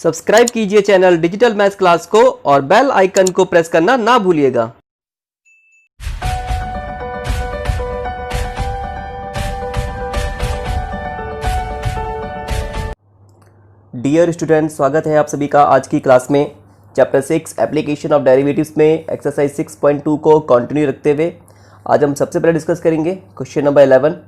Subscribe कीजिए channel digital maths class को और बेल आइकन को प्रेस करना ना भूलिएगा। डियर स्टूडेंट, स्वागत है आप सभी का आज की क्लास में। चैप्टर 6 एप्लीकेशन ऑफ डेरिवेटिव्स में एक्सरसाइज 6.2 को कंटिन्यू रखते हुए आज हम सबसे पहले डिस्कस करेंगे question number 11।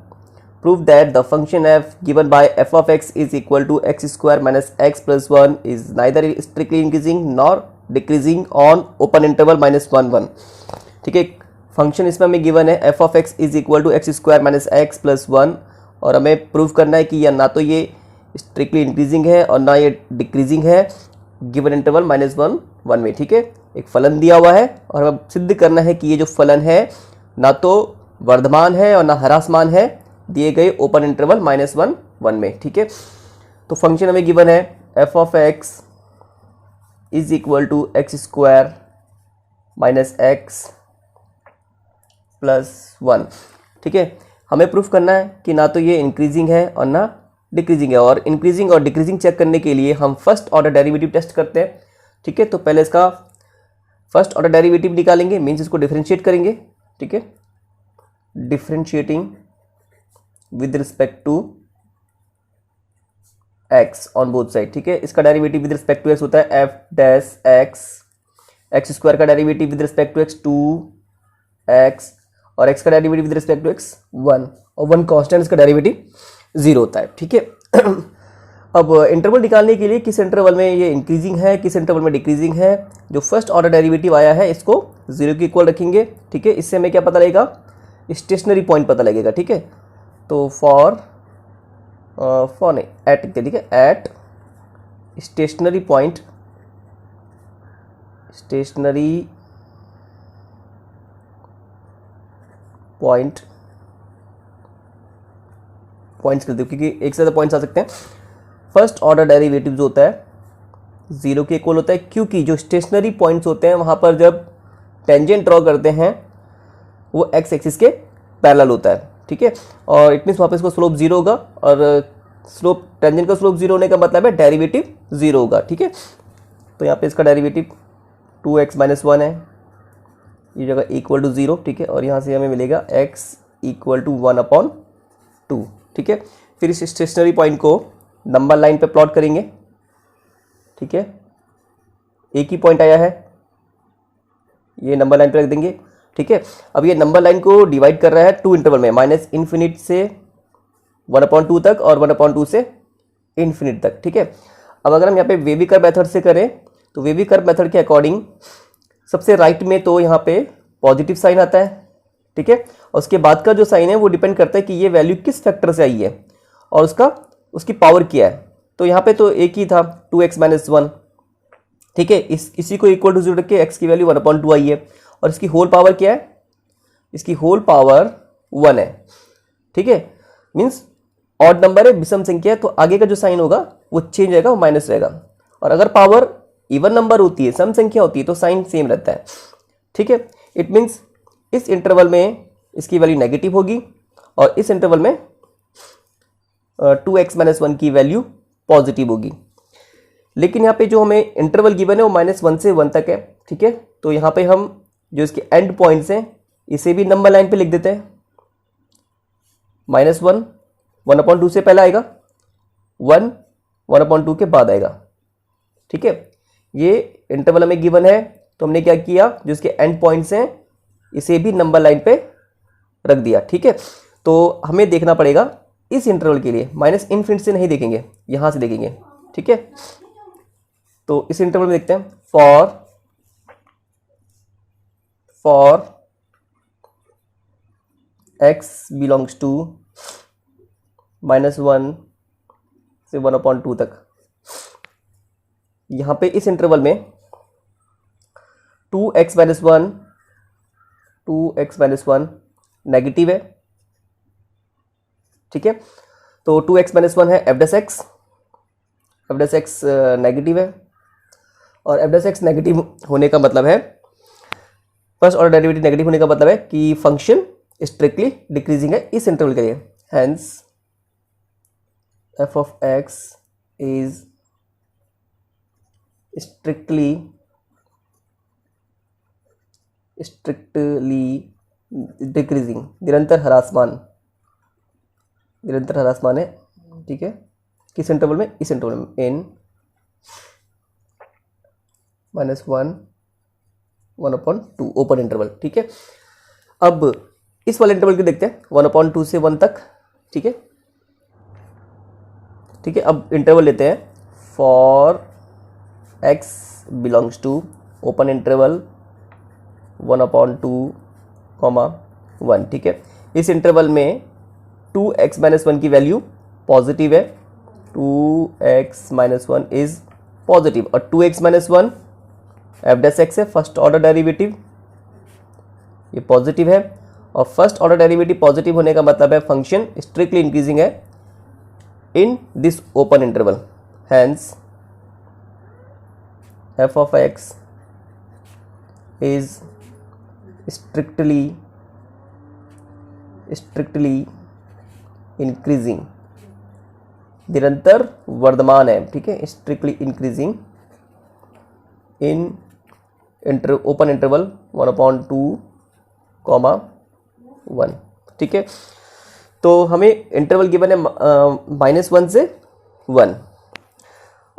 Prove that the function f given by f of x is equal to x square minus x plus 1 is neither strictly increasing nor decreasing on open interval minus 1 1। ठीक है, function इसमें हमें given है f of x is equal to x square minus x plus 1 और हमें prove करना है कि या ना तो ये स्ट्रिक्टली इंक्रीजिंग है और ना ये डिक्रीजिंग है गिवन इंटरवल माइनस 1 1 में। ठीक है, एक फलन दिया हुआ है और हमें सिद्ध करना है कि ये जो फलन है ना तो वर्धमान है और ना ह्रासमान है दिए गए ओपन इंटरवल माइनस 1 1 में। ठीक है, तो फंक्शन हमें गिवन है f of x is equal to X square minus X plus 1। ठीक है, हमें प्रूफ करना है कि ना तो ये इंक्रीजिंग है और ना डिक्रीजिंग है, और इंक्रीजिंग और डिक्रीजिंग चेक करने के लिए हम फर्स्ट ऑर्डर डेरिवेटिव टेस्ट करते हैं। ठीक है, तो पहले इसका फर्स्ट ऑर्डर डेरिवेटिव निकालेंगे, मीन्स इसको डिफरेंशिएट करेंगे। ठीक है, differentiating with respect to x on both side. ठीक है, इसका derivative with respect to x होता है f डैश x स्क्वायर का derivative with respect to x 2x और x का derivative with respect to x 1 और 1 कांस्टेंट, इसका डेरिवेटिव 0 होता है। ठीक है, अब इंटरवल निकालने के लिए किस इंटरवल में ये इंक्रीजिंग है किस इंटरवल में डिक्रीजिंग है, जो फर्स्ट ऑर्डर डेरिवेटिव आया है इसको 0 के इक्वल रखेंगे। ठीक है, इससे हमें क्या पता लगेगा, स्टेशनरी पॉइंट पता लगेगा। ठीक है, तो फॉर नहीं एट, ठीक है, एट स्टेशनरी पॉइंट पॉइंट्स कर दो, क्योंकि एक से ज़्यादा पॉइंट्स आ सकते हैं। फर्स्ट ऑर्डर डेरिवेटिव जो होता है 0 के इक्वल होता है, क्योंकि जो स्टेशनरी पॉइंट्स होते हैं वहाँ पर जब टेंजेंट ड्रॉ करते हैं वो एक्स एक्सिस के पैरेलल होता है। ठीक है, और इट मीन्स वहाँ पर इसका स्लोप 0 होगा और स्लोप टेंजेंट का स्लोप 0 होने का मतलब है डेरिवेटिव 0 होगा। ठीक है, तो यहाँ पे इसका डेरिवेटिव 2x माइनस 1 है, ये जगह इक्वल टू 0। ठीक है, और यहाँ से हमें मिलेगा x इक्वल टू 1/2। ठीक है, फिर इस स्टेशनरी पॉइंट को नंबर लाइन पे प्लॉट करेंगे। ठीक है, एक ही पॉइंट आया है, ये नंबर लाइन पे रख देंगे। ठीक है, अब ये नंबर लाइन को डिवाइड कर रहा है 2 इंटरवल में, -∞ से 1/2 तक और 1/2 से इन्फिनिट तक। ठीक है, अब अगर हम यहाँ पे वेवी कर्व मेथड से करें तो वेवी कर्व मेथड के अकॉर्डिंग सबसे राइट में तो यहाँ पे पॉजिटिव साइन आता है। ठीक है, और उसके बाद का जो साइन है वो डिपेंड करता है कि ये वैल्यू किस फैक्टर से आई है और उसकी पावर क्या है। तो यहाँ पे तो एक ही था 2x माइनस 1। ठीक है, इसी को इक्वल टू 0 रख के x की वैल्यू 1/2 आई है और इसकी होल पावर क्या है, इसकी होल पावर 1 है। ठीक है, मीन्स ऑड नंबर है, विषम संख्या है, तो आगे का जो साइन होगा वो चेंज रहेगा, वो माइनस रहेगा। और अगर पावर इवन नंबर होती है, सम संख्या होती है, तो साइन सेम रहता है। ठीक है, इट मीन्स इस इंटरवल में इसकी वैल्यू नेगेटिव होगी और इस इंटरवल में 2x माइनस 1 की वैल्यू पॉजिटिव होगी। लेकिन यहाँ पे जो हमें इंटरवल गिवन है वो -1 से 1 तक है। ठीक है, तो यहाँ पे हम जो इसके एंड पॉइंट्स हैं इसे भी नंबर लाइन पे लिख देते हैं। -1 1/2 से पहले आएगा, 1 1/2 के बाद आएगा। ठीक है, ये इंटरवल हमें गिवन है तो हमने क्या किया, जो इसके एंड पॉइंट्स हैं इसे भी नंबर लाइन पे रख दिया। ठीक है, तो हमें देखना पड़ेगा इस इंटरवल के लिए -∞ से नहीं देखेंगे, यहां से देखेंगे। ठीक है, तो इस इंटरवल में देखते हैं फॉर x बिलोंग्स टू -1 से 1/2 तक। यहां पे इस इंटरवल में 2x माइनस 1 नेगेटिव है। ठीक है, तो 2x माइनस 1 है f डैश x नेगेटिव है, और f डैश x नेगेटिव होने का मतलब है, फर्स्ट ऑर्डर डेरिवेटिव नेगेटिव होने का मतलब है कि फंक्शन स्ट्रिक्टली डिक्रीजिंग है इस इंटरवल के लिए। Hence f of x is strictly decreasing, निरंतर ह्रासमान है, ठीक है। किस इंटरवल में? इस इंटरवल में n -1 1/2 ओपन इंटरवल, ठीक है। अब इस वाले इंटरवल को देखते हैं 1/2 से 1 तक, ठीक है। अब इंटरवल लेते हैं for x belongs to open interval 1/2, 1, ठीक है। इस इंटरवल में 2x - 1 की वैल्यू पॉजिटिव है, 2x - 1 इज पॉजिटिव, और 2x - 1 f' है, फर्स्ट ऑर्डर डेरिवेटिव, ये पॉजिटिव है, और फर्स्ट ऑर्डर डेरिवेटिव पॉजिटिव होने का मतलब है फंक्शन स्ट्रिक्टली इंक्रीजिंग है in this open interval, hence f of x is strictly increasing, निरंतर वर्धमान है, ठीक है। Strictly increasing in open interval 1/2, 1, ठीक है। तो हमें इंटरवल गिवन है -1 से 1,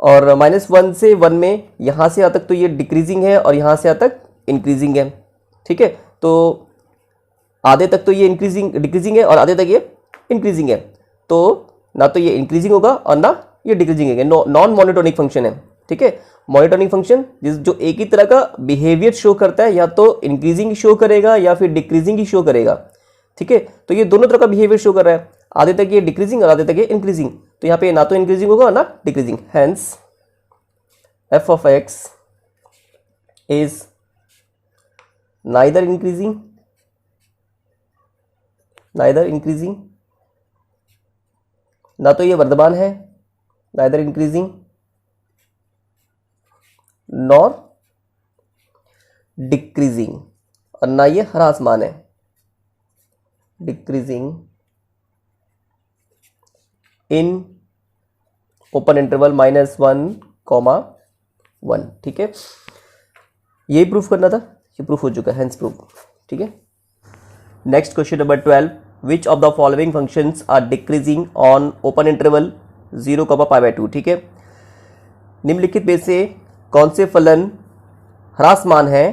और -1 से 1 में यहाँ से यहाँ तक तो ये डिक्रीजिंग है और यहाँ से यहाँ तक इंक्रीजिंग है, ठीक है। तो आधे तक तो ये डिक्रीजिंग है और आधे तक ये इंक्रीजिंग है, तो ना तो ये इंक्रीजिंग होगा और ना ये डिक्रीजिंग है, नॉन मोनोटोनिक फंक्शन है, ठीक है। मोनोटोनिक फंक्शन जो एक ही तरह का बिहेवियर शो करता है, या तो इंक्रीजिंग शो करेगा या फिर डिक्रीजिंग ही शो करेगा, ठीक है। तो ये दोनों तरह का बिहेवियर शो कर रहा है, आधे तक ये डिक्रीजिंग और आधे तक ये इंक्रीजिंग, तो यहाँ पे ना तो इंक्रीजिंग होगा ना decreasing, hence f of x is neither increasing ना तो ये वर्धमान है, neither increasing nor decreasing, और ना ये ह्रासमान है, decreasing in ओपन इंटरवल -1, 1, ठीक है। यही प्रूफ करना था, ये प्रूफ हो चुका है, हैंस प्रूफ, ठीक है। Next question number 12, which of the following functions are decreasing on open interval 0, π/2, ठीक है। निम्नलिखित में से कौन से फलन ह्रासमान है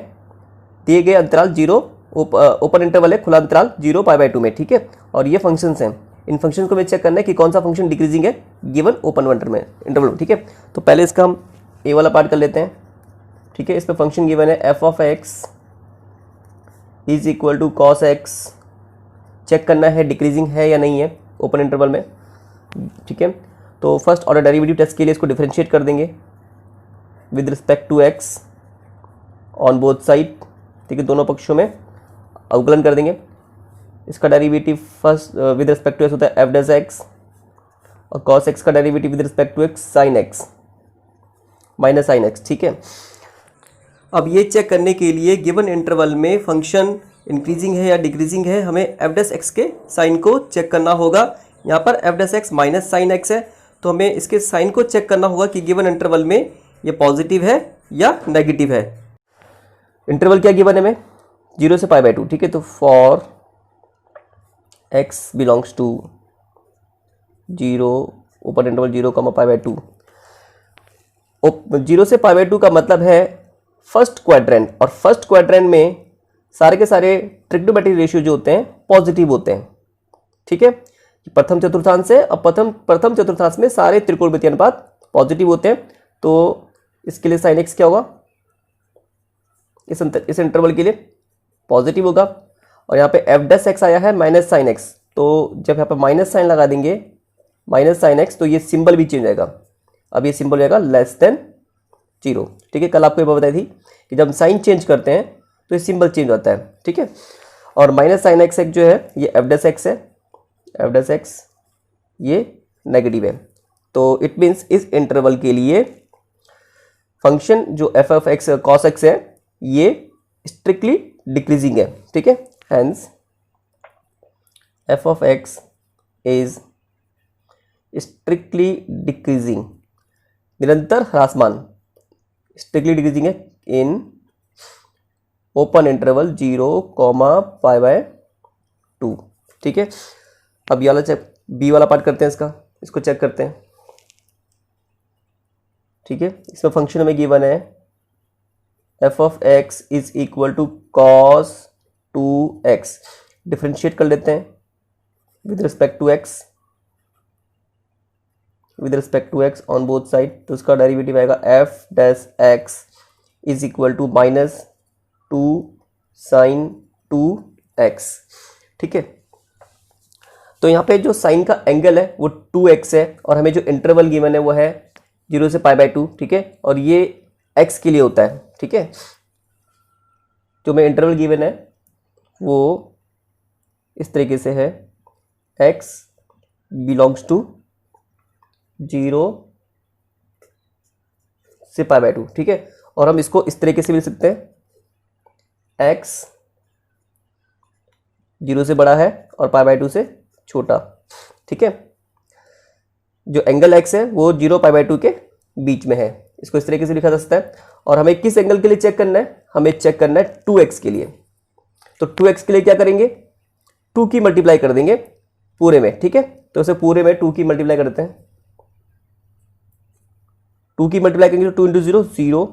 दिए गए अंतराल 0, ओपन इंटरवल है, खुला अंतराल 0, π/2 में, ठीक है। और ये फंक्शंस हैं, इन फंक्शन को हमें चेक करना है कि कौन सा फंक्शन डिक्रीजिंग है गिवन ओपन इंटरवल में, ठीक है। तो पहले इसका हम ए वाला पार्ट कर लेते हैं, ठीक है। इस पर फंक्शन गिवन है f of x is equal to cos x, check करना है डिक्रीजिंग है या नहीं है ओपन इंटरवल में, ठीक है। तो फर्स्ट ऑर्डर डेरिवेटिव टेस्ट के लिए इसको डिफरेंशिएट कर देंगे with respect to x on both side, ठीक है, दोनों पक्षों में अवकलन कर देंगे। इसका derivative first with respect to x होता है f'(x), और cos x का derivative with respect to x sin x minus sin x, ठीक है। अब ये चेक करने के लिए गिवन इंटरवल में फंक्शन इंक्रीजिंग है या डिक्रीजिंग है, हमें f' के साइन को चेक करना होगा। यहाँ पर f' माइनस sin x है, तो हमें इसके साइन को चेक करना होगा कि गिवन इंटरवल में ये पॉजिटिव है या नेगेटिव है। इंटरवल क्या गिवन है हमें? 0 से π/2, ठीक है। तो for x belongs to 0 open interval 0, π/2, 0 से π/2 का मतलब है फर्स्ट क्वाड्रेंट, और फर्स्ट क्वाड्रेंट में सारे के सारे ट्रिग्नोमेट्रिक रेशियो जो होते हैं पॉजिटिव होते हैं, ठीक है। प्रथम चतुर्थांश है, और प्रथम चतुर्थांश में सारे त्रिकोणमितीय अनुपात पॉजिटिव होते हैं, तो इसके लिए sin x क्या होगा? इस इंटरवल के लिए पॉजिटिव होगा। और यहाँ पे f' आया है माइनस sin x, तो जब यहाँ पे माइनस साइन लगा देंगे माइनस sin x, तो ये सिंबल भी चेंज आएगा। अब ये सिंबल जाएगा <0, ठीक है। कल आपको ये बात बताई थी कि जब हम साइन चेंज करते हैं तो ये सिंबल चेंज होता है, ठीक है। और माइनस sin x जो है ये f' है, f' ये नेगेटिव है, तो इट मीन्स इस इंटरवल के लिए फंक्शन जो f of x cos x है ये स्ट्रिक्टली डिक्रीजिंग है, ठीक है। Hence f of x is strictly decreasing, निरंतर ह्रासमान, स्ट्रिक्टली डिक्रीजिंग है इन ओपन इंटरवल 0, π/2। ठीक है, अब ये वाला चेक बी वाला पार्ट करते हैं, इसको चेक करते हैं। ठीक है, इसमें फंक्शन हमें गिवन है f(x) is equal to cos 2x। Differentiate कर लेते हैं with respect to x on both side, तो उसका डेरिवेटिव आएगा f(x) is equal to -2 sin 2x। ठीक है, तो यहाँ पे जो साइन का एंगल है वो 2x है, और हमें जो इंटरवल गिवन है वो है 0 से π/2। ठीक है, और ये x के लिए होता है। ठीक है, जो हमें इंटरवल गिवन है वो इस तरीके से है, x बिलोंग्स टू 0 से π/2। ठीक है, और हम इसको इस तरीके से भी लिख सकते हैं, x 0 से बड़ा है और π/2 से छोटा। ठीक है, जो एंगल x है वो 0 π/2 के बीच में है, इसको इस तरीके से लिखा जा सकता है। और हमें किस एंगल के लिए चेक करना है? हमें चेक करना है 2x के लिए। तो 2x के लिए क्या करेंगे? 2 की मल्टीप्लाई कर देंगे पूरे में। ठीक है, तो इसे पूरे में 2 की मल्टीप्लाई करते हैं। 2 की मल्टीप्लाई करेंगे तो 2 इंटू 0 0,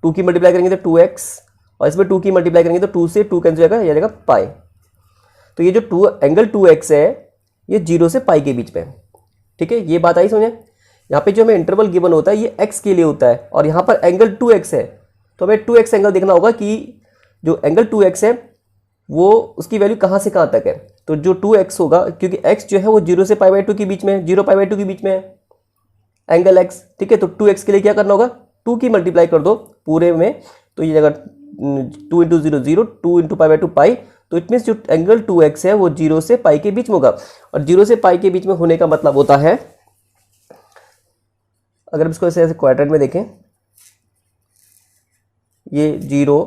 2 की मल्टीप्लाई करेंगे तो 2x, और इसमें 2 की मल्टीप्लाई करेंगे तो 2 से 2 कैंसिल हो जाएगा, यह जाएगा पाई। तो ये जो एंगल 2x है ये 0 से पाई के बीच में है। ठीक है, ये बात आई समझे? यहाँ पे जो हमें इंटरवल गिवन होता है ये x के लिए होता है, और यहाँ पर एंगल 2x है, तो हमें 2x एंगल देखना होगा कि जो एंगल 2x है वो उसकी वैल्यू कहाँ से कहाँ तक है। तो जो 2x होगा, क्योंकि x जो है वो 0 से π/2 के बीच में है, 0 π/2 के बीच में है एंगल x। ठीक है, तो 2x के लिए क्या करना होगा? 2 की मल्टीप्लाई कर दो पूरे में, तो ये जगह 2 इंटू 0 0, 2 इंटू π/2 पाई। तो इट मीन्स जो एंगल 2x है वो 0 से पाई के बीच में होगा, और 0 से पाई के बीच में होने का मतलब होता है, अगर इसको ऐसे क्वाड्रेंट में देखें, ये 0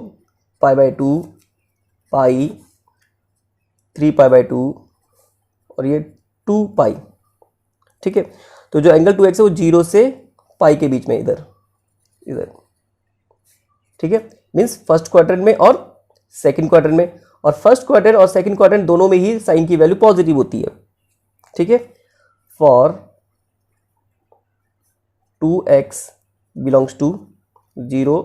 π/2 पाई 3 π/2 और ये 2 पाई। ठीक है, तो जो एंगल 2x है वो 0 से पाई के बीच में इधर। ठीक है, मीन्स फर्स्ट क्वाड्रेंट में और सेकंड क्वाड्रेंट में, और फर्स्ट क्वाड्रेंट और सेकंड क्वाड्रेंट दोनों में ही साइन की वैल्यू पॉजिटिव होती है। ठीक है, for 2x belongs to 0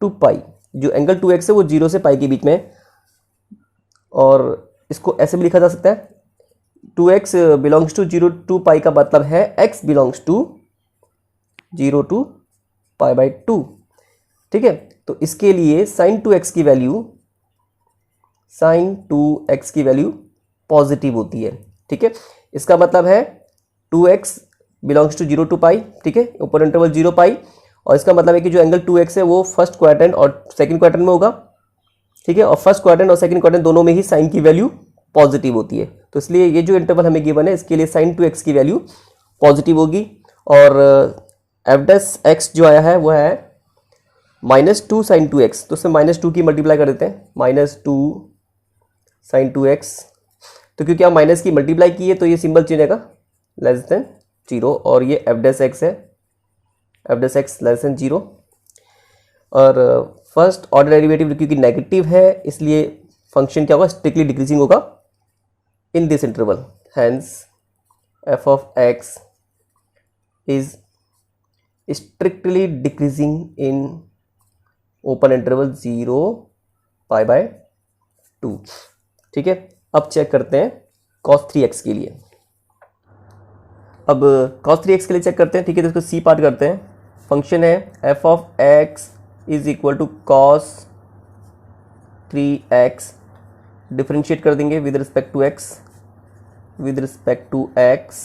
to pi, जो एंगल 2x है वो 0 से पाई के बीच में, और इसको ऐसे भी लिखा जा सकता है 2x बिलोंग्स टू 0 टू पाई का मतलब है x बिलोंग्स टू 0 टू π/2। ठीक है, तो इसके लिए sin 2x की वैल्यू पॉजिटिव होती है। ठीक है, इसका मतलब है 2x बिलोंग्स टू 0 टू पाई। ठीक है, ऊपर इंटरवल 0 पाई, और इसका मतलब है कि जो एंगल 2x है वो फर्स्ट क्वाड्रेंट और सेकंड क्वाड्रेंट में होगा। ठीक है, और फर्स्ट क्वाड्रेंट और सेकंड क्वाड्रेंट दोनों में ही साइन की वैल्यू पॉजिटिव होती है। तो इसलिए ये जो इंटरवल हमें गिवन है इसके लिए sin 2x की वैल्यू पॉजिटिव होगी, और f(x) जो आया है वो है -2 sin 2x, तो उसमें -2 की मल्टीप्लाई कर देते हैं, -2 sin 2x। तो क्योंकि आप माइनस की मल्टीप्लाई की है तो ये सिंबल चेंज आएगा <0, और ये f(x) है, f(x) <0। और फर्स्ट ऑर्डर डेरिवेटिव क्योंकि नेगेटिव है इसलिए फंक्शन क्या होगा? स्ट्रिक्टली डिक्रीजिंग होगा in this interval, hence f(x) is strictly decreasing in open interval 0 π/2। ठीक है, अब चेक करते हैं cos 3x के लिए। अब cos 3x के लिए चेक करते हैं। ठीक है, तो इसको सी पार्ट करते हैं। फंक्शन है f(x) is equal to cos 3x, differentiate कर देंगे with respect to x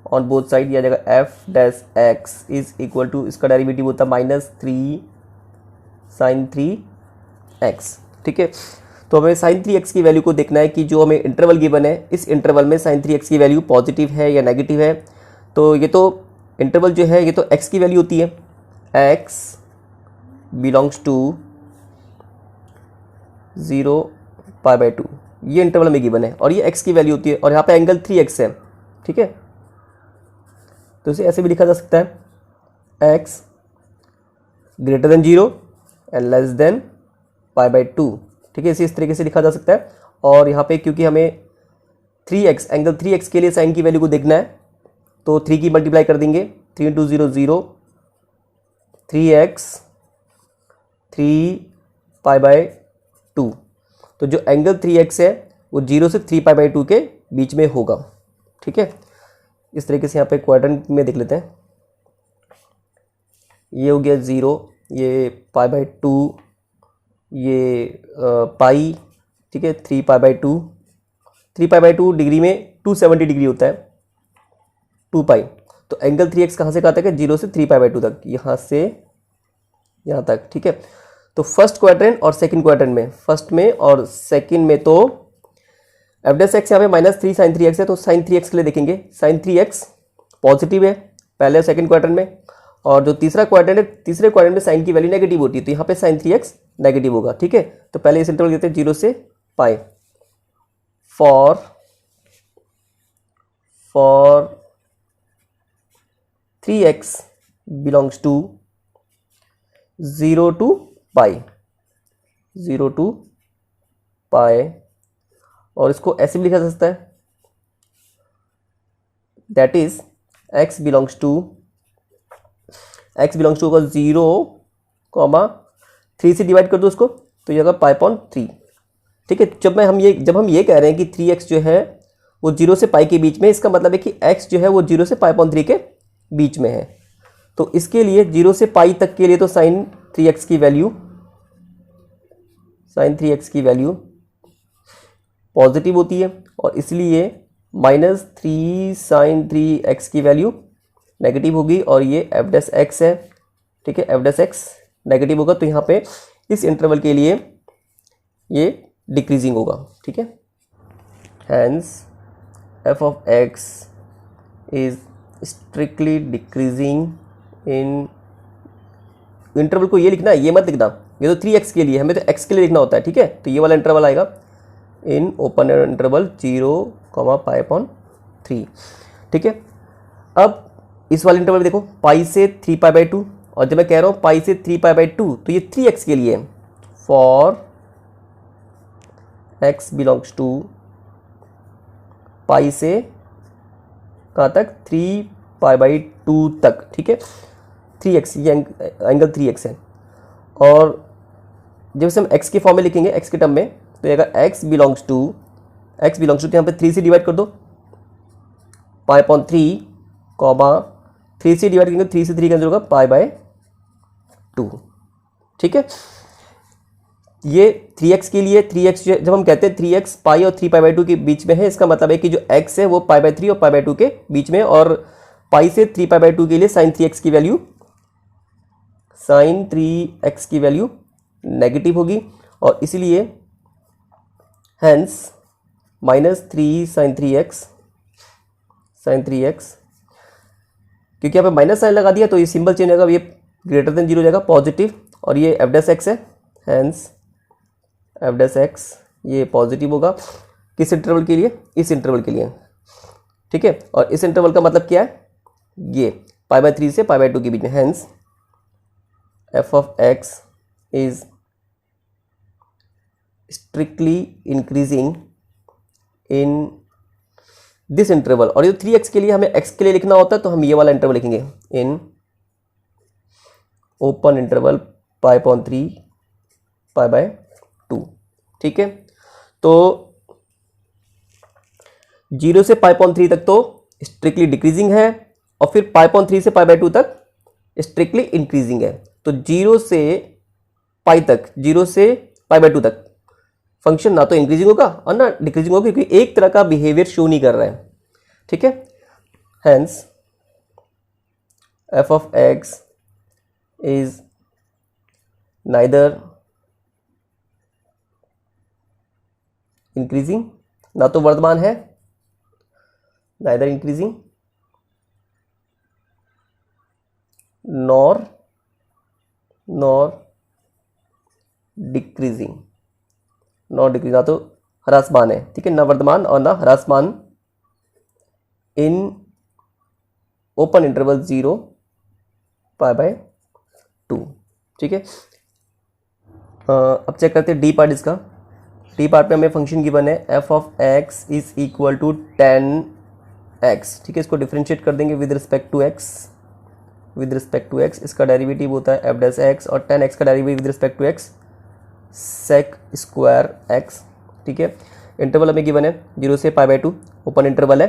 on both side, यह जाएगा f(x) इज इक्वल टू, इसका डेरिवेटिव होता है -3 sin 3x। ठीक है, तो हमें sin 3x की वैल्यू को देखना है कि जो हमें इंटरवल गिवन है इस इंटरवल में sin 3x की वैल्यू पॉजिटिव है या नेगेटिव है। तो ये तो इंटरवल जो है ये तो x की वैल्यू होती है, x बिलोंग्स टू 0 π/2, ये इंटरवल में गिवन है, और ये x की वैल्यू होती है, और यहाँ पे एंगल 3x है। ठीक है, तो इसे ऐसे भी लिखा जा सकता है x greater than 0 and less than π/2। ठीक है, इस तरीके से लिखा जा सकता है। और यहाँ पे क्योंकि हमें 3x एंगल 3x के लिए साइन की वैल्यू को देखना है तो 3 की मल्टीप्लाई कर देंगे, 3 × 0 0, 3x 3π/2। तो जो एंगल 3x है वो 0 से 3π/2 के बीच में होगा। ठीक है, इस तरीके से यहाँ पे क्वाड्रेंट में देख लेते हैं। ये हो गया 0, ये π/2, ये पाई। ठीक है, 3π/2, 3π/2 डिग्री में 270 डिग्री होता है, 2π। तो एंगल 3x कहाँ से कहाँ तक है, 0 से 3π/2 तक, यहाँ से यहाँ तक। ठीक है, तो फर्स्ट क्वाड्रेंट और सेकंड क्वाड्रेंट में, फर्स्ट में और सेकंड में तो f' यहाँ पे -3 sin 3x है, तो sin 3x के लिए देखेंगे। sin 3x पॉजिटिव है पहले सेकंड क्वाड्रेंट में, और जो तीसरा क्वाड्रेंट है, तीसरे क्वाड्रेंट में साइन की वैल्यू नेगेटिव होती है, तो यहाँ पे sin 3x नेगेटिव होगा। ठीक है, तो पहले इस इंटरवल देते हैं 0 से π। For 3x belongs to 0 to π, 0 to π। और इसको ऐसे भी लिखा जा सकता है, that is x belongs to होगा 0, 3 से डिवाइड कर दो उसको, तो ये होगा π/3। ठीक है, जब हम ये कह रहे हैं कि 3x जो है वो 0 से π के बीच में, इसका मतलब है कि x जो है वो 0 से π/3 के बीच में है। तो इसके लिए 0 से π तक के लिए तो sin 3x की वैल्यू पॉजिटिव होती है, और इसलिए -3 sin 3x की वैल्यू नेगेटिव होगी, और ये f' है। ठीक है, f' नेगेटिव होगा, तो यहाँ पे इस इंटरवल के लिए ये डिक्रीजिंग होगा। ठीक है, hence f(x) is strictly decreasing in, interval को ये लिखना है, ये मत लिखना, ये तो 3x के लिए, हमें तो x के लिए लिखना होता है। ठीक है, तो ये वाला इंटरवल आएगा इन ओपन इंटरवल 0, π/3। ठीक है, अब इस वाले इंटरवल देखो π से 3π/2, और जब मैं कह रहा हूँ π से 3π/2 तो ये 3x के लिए, फॉर x बिलोंग्स टू π से कहाँ तक, 3π/2 तक। ठीक है, 3x, ये एंगल 3x है, और जब इसे हम x के फॉर्म में लिखेंगे, x के टर्म में, तो ये x बिलोंग्स टू यहाँ पे 3 से डिवाइड कर दो, π/3, 3 से डिवाइड करेंगे, 3 से 3 कैंसिल होगा, π/2। ठीक है, ये 3x के लिए, 3x जब हम कहते हैं 3x π और 3π/2 के बीच में है, इसका मतलब है कि जो x है वो π/3 और π/2 के बीच में, और π से 3π/2 के लिए sin 3x की वैल्यू नेगेटिव होगी, और इसलिए हैंस -3 sin 3x, क्योंकि यहाँ पे माइनस साइन लगा दिया तो ये सिंबल चेंज होगा, ये ग्रेटर देन 0 हो जाएगा, पॉजिटिव, और ये f' है, हैंस f' ये पॉजिटिव होगा। किस इंटरवल के लिए, इस इंटरवल के लिए। ठीक है, और इस इंटरवल का मतलब क्या है, ये π/3 से π/2 के बीच में, hence f(x) is strictly increasing in this interval. और ये 3x के लिए हमें x के लिए लिखना होता है, तो हम ये वाला इंटरवल लिखेंगे, इन ओपन इंटरवल π/3 π/2। ठीक है, तो 0 से π/3 तक तो स्ट्रिक्टली डिक्रीजिंग है, और फिर π/3 से π/2 तक स्ट्रिक्टली इंक्रीजिंग है। तो 0 से π/2 तक फंक्शन ना तो इंक्रीजिंग होगा और ना डिक्रीजिंग होगा, क्योंकि एक तरह का बिहेवियर शो नहीं कर रहा है। ठीक है, hence f(x) is neither increasing, ना तो वर्धमान है, नाइदर इंक्रीजिंग नॉर डिक्रीजिंग, ना तो ह्रासमान है। ठीक है, ना वर्धमान और ना ह्रासमान, इन ओपन इंटरवल 0 π/2। ठीक है। अब चेक करते हैं डी पार्ट इसका। डी पार्ट पे हमें फंक्शन गिवन है F of X is equal to 10x, ठीक है। इसको डिफ्रेंशिएट कर देंगे with respect to X, with respect to X. इसका डेरिवेटिव होता है एफ डैश एक्स और 10x का derivative with respect to X sec square X, ठीक है। इंटरवल हमें गिवन है 0 से π/2, ओपन इंटरवल है।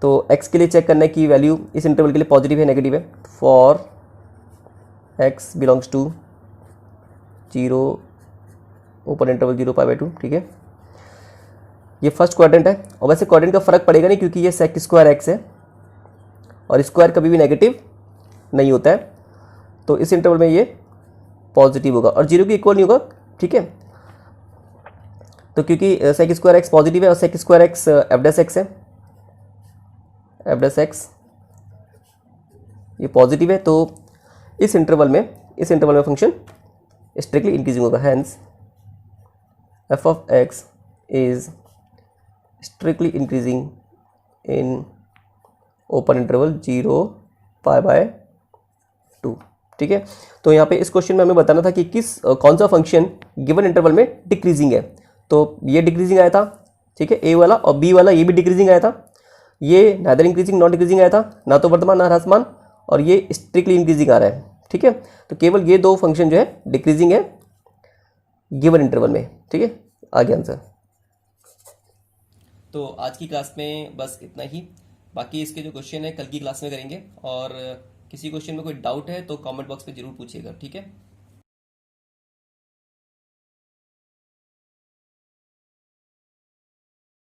तो x के लिए चेक करना है कि वैल्यू इस इंटरवल के लिए पॉजिटिव है नेगेटिव है। For x belongs to 0 open interval 0 π/2, ठीक है। ये फर्स्ट क्वाड्रेंट है और वैसे क्वाड्रेंट का फर्क पड़ेगा नहीं क्योंकि ये सेक स्क्वायर एक्स है और स्क्वायर कभी भी नेगेटिव नहीं होता है, तो इस इंटरवल में ये पॉजिटिव होगा और 0 के इक्वल नहीं होगा, ठीक है। तो क्योंकि सेक स्क्वायर एक्स पॉजिटिव है और sec square X F dash X है, एफ डैश एक्स ये पॉजिटिव है, तो इस इंटरवल में फंक्शन स्ट्रिक्टली इंक्रीजिंग होगा। Hence F of X is strictly increasing in open interval 0 π/2, ठीक है। तो यहाँ पे इस क्वेश्चन में हमें बताना था कि कौन सा फंक्शन गिवन इंटरवल में डिक्रीजिंग है। तो ये डिक्रीजिंग आया था, ठीक है, ए वाला, और बी वाला ये भी डिक्रीजिंग आया था। ये नादर इंक्रीजिंग नॉट डिक्रीजिंग आया था, ना तो वर्तमान ना ह्रासमान, और ये स्ट्रिक्टली इंक्रीजिंग आ रहा है, ठीक है। तो केवल ये दो फंक्शन जो है डिक्रीजिंग है गिवन इंटरवल में, ठीक है। आगे आंसर। तो आज की क्लास में बस इतना ही। बाकी इसके जो क्वेश्चन है कल की क्लास में करेंगे, और किसी क्वेश्चन में कोई डाउट है तो कमेंट बॉक्स पे जरूर पूछिएगा, ठीक है।